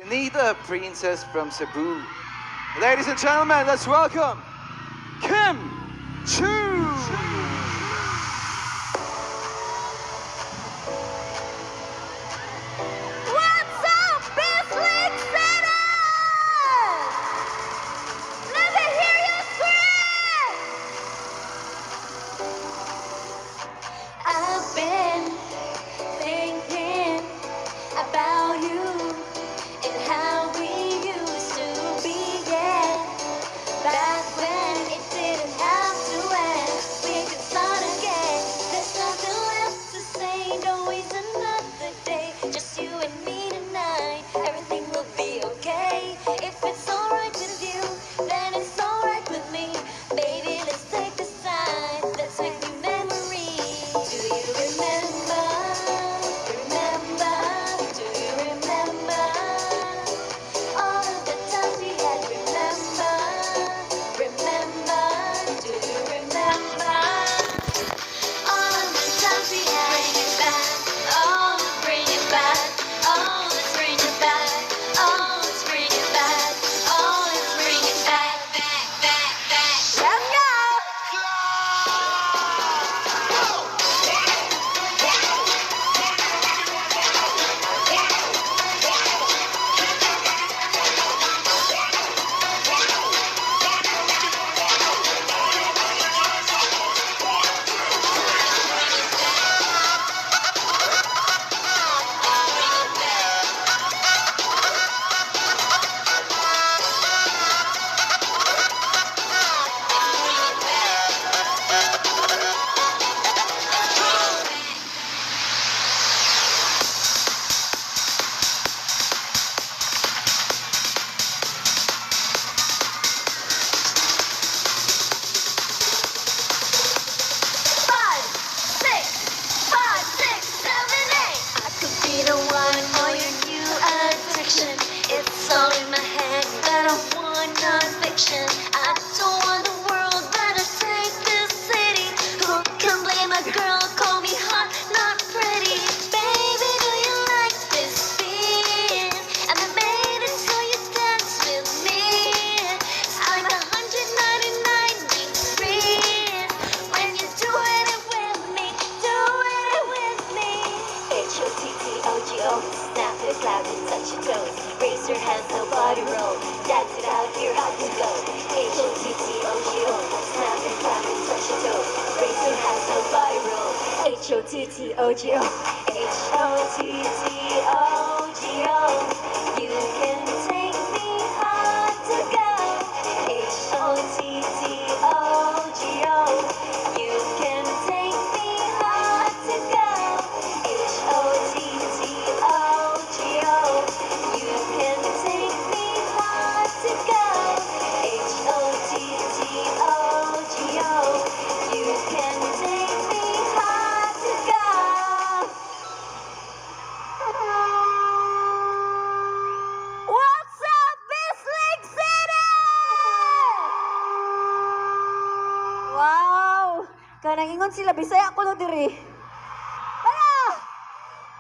Anita, princess from Cebu. Ladies and gentlemen, let's welcome Kim Chu. What's up, Bislick City? Let me hear you scream! I've been thinking about you and how we used to be, yeah. Back when it didn't have to end, we could start again. There's nothing left to say, no, it's another day. Just you and me tonight, everything will be okay. If it's alright with you, then it's alright with me. Baby, let's take this time, let's make new memories. Do you remember? Remember? Do you remember? All of the times we had, remember? Remember? Do you remember? All of the times we had, bring it back. Oh, bring it back. Oh, let's bring it back. Oh, let's bring it back. Oh, let's bring it back. Let's go! Five, six, seven, eight. I could be the one for your new addiction. It's all in my head, but I want non-fiction. I don't want the world, but I take this city. Who can blame a girl? Call me hot, not pretty. Baby, do you like this beat? And I made it so you dance with me. It's like 199 degrees when you do it with me. Do it with me. H-O-T-T-O-G-O. Snap to the cloud and touch your toes. Raise your hands, no body roll. Dance it out, here how you go. H-O-T-T-O-G-O. Snap to the cloud and touch your toes. Raise your hands, no body roll. H-O-T-T-O-G-O. H-O-T-T-O-G-O. You can take me hard to go. H-O-T-T-O-G-O. You can take me hard to go. H-O-T-T-O-G-O. You can take me hard to go. H-O-T-T-O-G-O. You can take me hard to go. What's up, Bislick City? Wow! Kanang ingon sila, Bisaya ko no diri. Ano?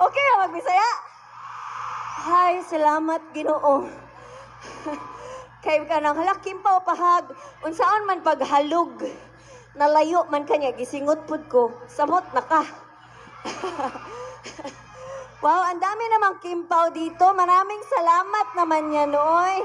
Okay na magbisaya? Hay, salamat Ginoo. Kay kanang halakim pa pahag, unsaon man paghalog. Nalayo man kanya, gisingot pud ko. Samot na ka. Wow, ang dami namang kimpaw dito. Maraming salamat naman yan, oy.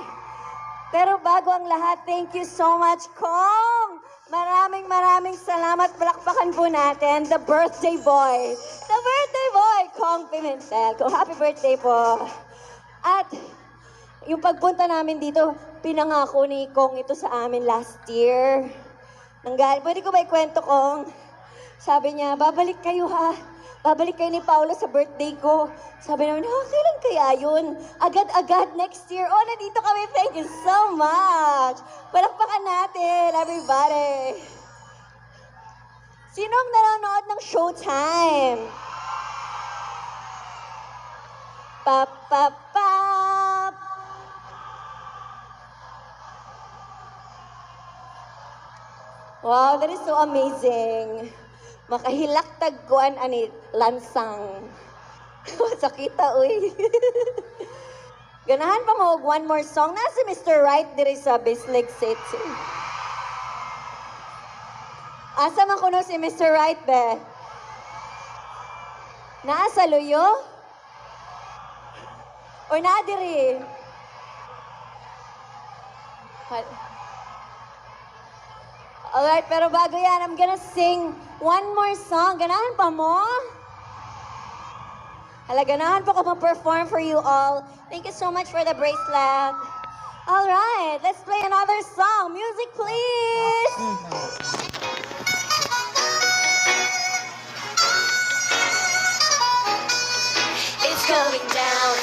Pero bago ang lahat, thank you so much, Kong! Maraming salamat. Palakpakan po natin, the birthday boy. The birthday boy, Kong Pimentel. Kung happy birthday po. At yung pagpunta namin dito, pinangako ni Kong ito sa amin last year. Pwede ko ba ikwento, Kong? Sabi niya, babalik kayo ha. Babalik kayo ni Paolo sa birthday ko. Sabi namin, kailan kaya yun? Agad-agad next year. Oh, nandito kami. Thank you so much. Palakpakan natin, everybody. Sinong nanonood ng Showtime? Pap, pap, pap. Wow, that is so amazing. Makahilaktag kuan ani lansang. Sakita uy. Ganahan pa mo og one more song. Na si Mr. Right diri sa Bislig City. Asa man kuno si Mr. Right, be? Naa sa luyo? Or naa diri? Alright, pero bago yan, I'm gonna sing one more song. Ganahan pa mo? Hala, ganahan po ko ma-perform for you all. Thank you so much for the bracelet. Alright, let's play another song. Music, please! It's going down.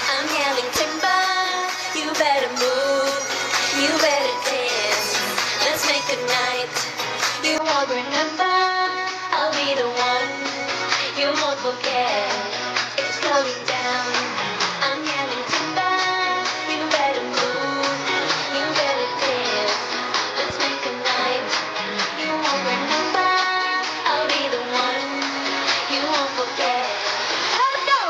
I'm yelling timber. You better move. You better dance. Let's make a night. You won't remember. I'll be the one. You won't forget. It's going down. I'm yelling timber. You better move. You better dance. Let's make a night. You won't remember. I'll be the one. You won't forget. Let's go.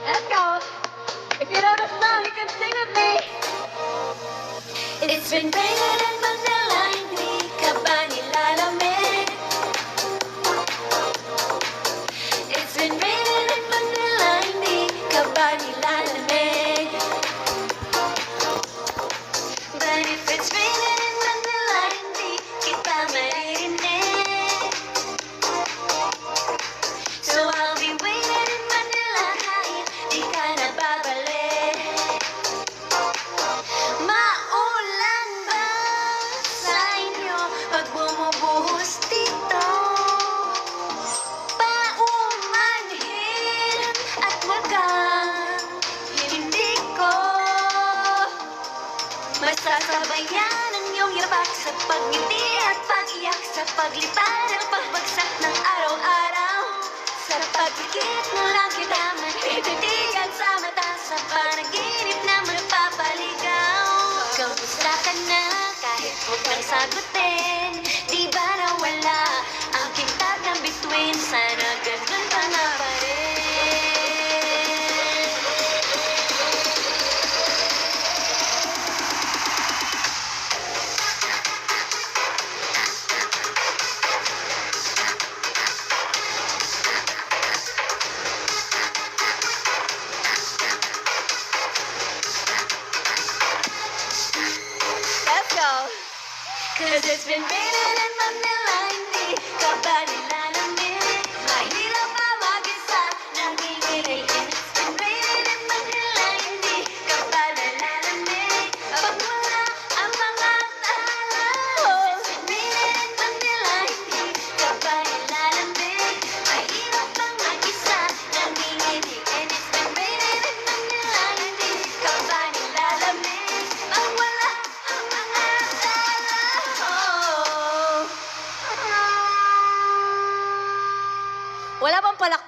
Let's go. If you know the song, you can sing with me. It's been raining in Manila, hindi ka ba nilalamig? It's been raining in Manila, hindi ka ba nilalamig? But if it's raining in Manila, hindi kita maririnig. So I'll be waiting in Manila kahit di ka na babalik. Maulan ba sa inyo pag bumubuhos dito? Paumanhin at wagang hindi ko masasabayan ang iyong hirap sa pagngiti at pag-iyak sa paglipad at pagbagsak ng araw-araw. Sa pagkikit mo lang kita matititigan sa mata sa panaginip na magpapaligaw. Kamusta ka na kahit huwag kang sagutin? Di ba nawala ang kintab ng bituin? Sana ganun pa nga pa rin. Let's go. Cause it's been raining in Manila, hindi ka ba nilalamig? Mahirap pa mag-isa, nanginginig. It's been raining in Manila, hindi ka ba nilalamig? Pag wala ang mga tala. It's been raining in Manila, hindi ka ba nilalamig? Mahirap pa mag-isa, nanginginig. And it's been raining in Manila, hindi ka ba nilalamig? Pag wala ang mga tala. Wala pang palakpak.